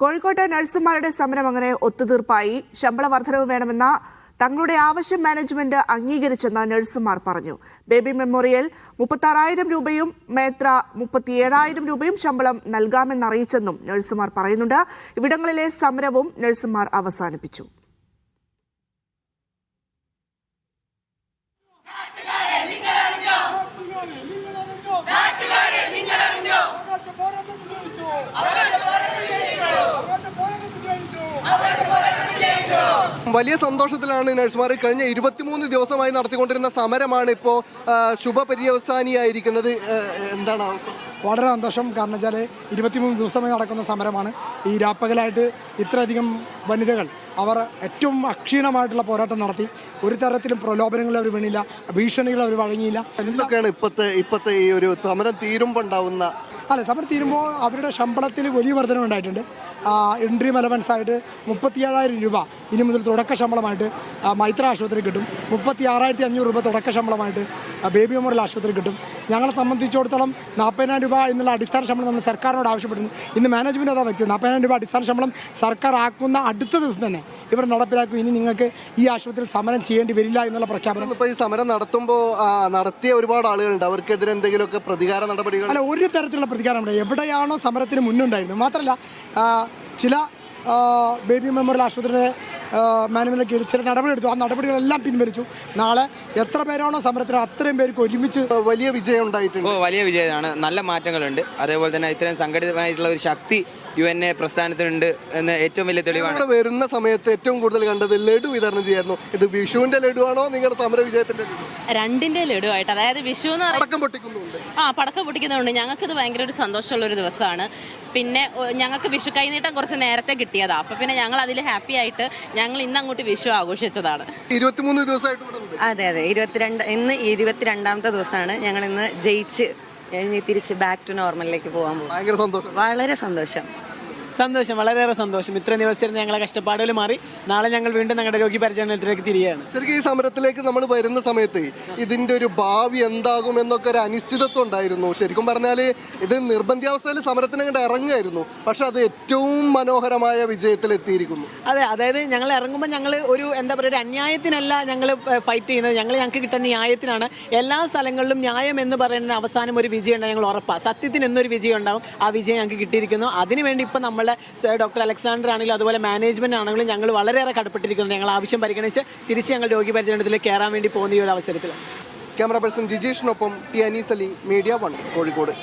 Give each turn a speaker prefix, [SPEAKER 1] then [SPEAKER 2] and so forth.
[SPEAKER 1] കോഴിക്കോട്ടെ നഴ്സുമാരുടെ സമരം അങ്ങനെ ഒത്തുതീർപ്പായി. ശമ്പള വർധനവ് വേണമെന്ന തങ്ങളുടെ ആവശ്യം മാനേജ്മെന്റ് അംഗീകരിച്ചെന്ന് നഴ്സുമാർ പറഞ്ഞു. ബേബി മെമ്മോറിയൽ 36,000 രൂപയും മേത്ര 37,000 രൂപയും ശമ്പളം നൽകാമെന്നറിയിച്ചെന്നും നഴ്സുമാർ പറയുന്നുണ്ട്. ഇവിടങ്ങളിലെ സമരവും നഴ്സുമാർ അവസാനിപ്പിച്ചു.
[SPEAKER 2] വലിയ സന്തോഷത്തിലാണ് നഴ്സുമാർ. കഴിഞ്ഞ 23 ദിവസമായി നടത്തിക്കൊണ്ടിരുന്ന സമരമാണ് ഇപ്പോൾ ശുഭപര്യവസാനിയായിരിക്കുന്നത്. എന്താണ് അവസ്ഥ?
[SPEAKER 3] വളരെ സന്തോഷം. കാരണം വെച്ചാൽ 23 ദിവസമായി നടക്കുന്ന സമരമാണ്. ഈ രാപ്പകലായിട്ട് ഇത്രയധികം വനിതകൾ അവർ ഏറ്റവും അക്ഷീണമായിട്ടുള്ള പോരാട്ടം നടത്തി. ഒരു തരത്തിലും പ്രലോഭനങ്ങൾ അവർ വീണില്ല, ഭീഷണികൾ അവർ വഴങ്ങിയില്ല.
[SPEAKER 2] എന്തൊക്കെയാണ് ഇപ്പോഴത്തെ ഈ ഒരു സമരം തീരുമ്പോൾ ഉണ്ടാവുന്ന?
[SPEAKER 3] സമരം തീരുമ്പോൾ അവരുടെ ശമ്പളത്തിൽ വലിയ വർധന ഉണ്ടായിട്ടുണ്ട്. ഇൻട്രീം അലവൻസ് ആയിട്ട് 37,000 രൂപ ഇനി മുതൽ തുടക്ക ശമ്പളമായിട്ട് മൈത്ര ആശുപത്രി കിട്ടും. 36,500 രൂപ തുടക്ക ശമ്പളമായിട്ട് ബേബി മെമ്മോറിയൽ ആശുപത്രി കിട്ടും. ഞങ്ങളെ സംബന്ധിച്ചിടത്തോളം 40,000 രൂപ എന്നുള്ള അടിസ്ഥാന ശമ്പളം നമ്മൾ സർക്കാരിനോട് ആവശ്യപ്പെടുന്നു. ഇന്ന് മാനേജ്മെൻറ്റ് അതാ വ്യക്തി 40,000 രൂപ അടിസ്ഥാന ശമ്പളം സർക്കാർ ആക്കുന്ന അടുത്ത ദിവസം തന്നെ ഇവർ നടപ്പിലാക്കും. ഇനി നിങ്ങൾക്ക് ഈ ആശുപത്രിയിൽ സമരം ചെയ്യേണ്ടി വരില്ല എന്നുള്ള പ്രഖ്യാപനം.
[SPEAKER 2] ഇപ്പോൾ ഈ സമരം നടത്തുമ്പോൾ നടത്തിയ ഒരുപാട് ആളുകളുണ്ട്. അവർക്കെതിരെ എന്തെങ്കിലുമൊക്കെ പ്രതികാര നടപടികൾ?
[SPEAKER 3] അല്ല, ഒരു തരത്തിലുള്ള പ്രതികാരമുണ്ട്. എവിടെയാണോ സമരത്തിന് മുന്നുണ്ടായിരുന്നു. മാത്രമല്ല ചില ബേബി മെമ്മോറിയൽ ആശുപത്രിയുടെ മാനുവലിന് കീഴിൽ ചില നടപടിയെടുത്തു. ആ നടപടികളെല്ലാം പിൻവലിച്ചു. നാളെ എത്ര പേരാണോ സമരത്തിന് അത്രയും പേർക്ക് ഒരുമിച്ച്
[SPEAKER 2] വലിയ വിജയം ഉണ്ടായിട്ടുണ്ട്.
[SPEAKER 4] വലിയ വിജയമാണ്. നല്ല മാറ്റങ്ങളുണ്ട്. അതേപോലെ തന്നെ ഇത്രയും സംഘടിതമായിട്ടുള്ള ഒരു ശക്തി UNA പ്രസ്ഥാനത്തിനുണ്ട് എന്ന് ഏറ്റവും വലിയ തെളിവാണ്.
[SPEAKER 2] ഇവിടെ വരുന്ന സമയത്ത് ഏറ്റവും കൂടുതൽ കണ്ടത് ലഡു വിതരണം ചെയ്യായിരുന്നു. ഇത് വിഷുവിന്റെ ലഡു ആണോ നിങ്ങളുടെ സമര വിജയത്തിന്റെ ലഡു?
[SPEAKER 5] രണ്ടിന്റെ ലഡു ആയിട്ട്. അതായത് വിഷു എന്ന്
[SPEAKER 2] പടക്കം പൊട്ടിക്കുന്നുണ്ട്.
[SPEAKER 5] പടക്കം പൊട്ടിക്കുന്നുണ്ട്. ഞങ്ങൾക്കിത് ഭയങ്കര ഒരു സന്തോഷമുള്ള ഒരു ദിവസമാണ്. പിന്നെ ഞങ്ങൾക്ക് വിഷു കൈനീട്ടം കുറച്ച് നേരത്തെ കിട്ടിയതാണ്. അപ്പം പിന്നെ ഞങ്ങൾ അതിൽ ഹാപ്പി ആയിട്ട് ഞങ്ങൾ ഇന്ന് അങ്ങോട്ട് വിഷു ആഘോഷിച്ചതാണ്.
[SPEAKER 2] 23 ദിവസമായിട്ട്.
[SPEAKER 6] അതെ, 22 ഇന്ന് 22ാമത്തെ ദിവസമാണ്. ഞങ്ങൾ ഇന്ന് ജയിച്ച് തിരിച്ച് ബാക്ക് ടു നോർമലിലേക്ക് പോകാൻ പോകും.
[SPEAKER 2] ഭയങ്കര സന്തോഷം.
[SPEAKER 6] വളരെ സന്തോഷം.
[SPEAKER 7] വളരെയേറെ സന്തോഷം. ഇത്രയും ദിവസത്തിൽ ഞങ്ങളെ കഷ്ടപ്പാടുകൾ മാറി. നാളെ ഞങ്ങൾ വീണ്ടും ഞങ്ങളുടെ രോഗി പരിചരണത്തിലേക്ക് തിരികെയാണ്.
[SPEAKER 2] ശരിക്കും ഈ സമരത്തിലേക്ക് നമ്മൾ വരുന്ന സമയത്ത് ഇതിൻ്റെ ഒരു ഭാവി എന്താകും എന്നൊക്കെ ഒരു അനിശ്ചിതത്വം ഉണ്ടായിരുന്നു. ശരിക്കും പറഞ്ഞാൽ ഇത് നിർബന്ധാവസ്ഥയിൽ സമരത്തിന് അങ്ങോട്ട് ഇറങ്ങുമായിരുന്നു. പക്ഷെ അത് ഏറ്റവും മനോഹരമായ വിജയത്തിലെത്തിയിരിക്കുന്നു.
[SPEAKER 7] അതെ, അതായത് ഞങ്ങൾ ഇറങ്ങുമ്പോൾ ഞങ്ങൾ ഒരു എന്താ പറയുക, ഒരു അന്യായത്തിനല്ല ഞങ്ങൾ ഫൈറ്റ് ചെയ്യുന്നത്. ഞങ്ങൾക്ക് കിട്ടുന്ന ന്യായത്തിനാണ്. എല്ലാ സ്ഥലങ്ങളിലും ന്യായം എന്ന് പറയുന്ന അവസാനം ഒരു വിജയം ഉണ്ടാകും. ഞങ്ങൾ ഉറപ്പാണ്. സത്യത്തിന് എന്നൊരു വിജയം ഉണ്ടാകും. ആ വിജയം ഞങ്ങൾക്ക് കിട്ടിയിരിക്കുന്നു. അതിനുവേണ്ടി ഇപ്പം നമ്മൾ ഡോക്ടർ അലക്സാണ്ടർ ആണെങ്കിലും അതുപോലെ മാനേജ്മെന്റ് ആണെങ്കിലും ഞങ്ങൾ വളരെയേറെ കടപ്പെട്ടിരിക്കുന്നു. ഞങ്ങൾ ആവശ്യം പരിഗണിച്ച് തിരിച്ച് ഞങ്ങൾ രോഗി പരിചരണത്തിലേക്ക് കയറാൻ വേണ്ടി പോകുന്ന ഈ ഒരു അവസരത്തിൽ.
[SPEAKER 2] ക്യാമറ പേഴ്സൺ ജിജേഷിനൊപ്പം ടി അനീസ് അലി, മീഡിയ 1 കോഴിക്കോട്.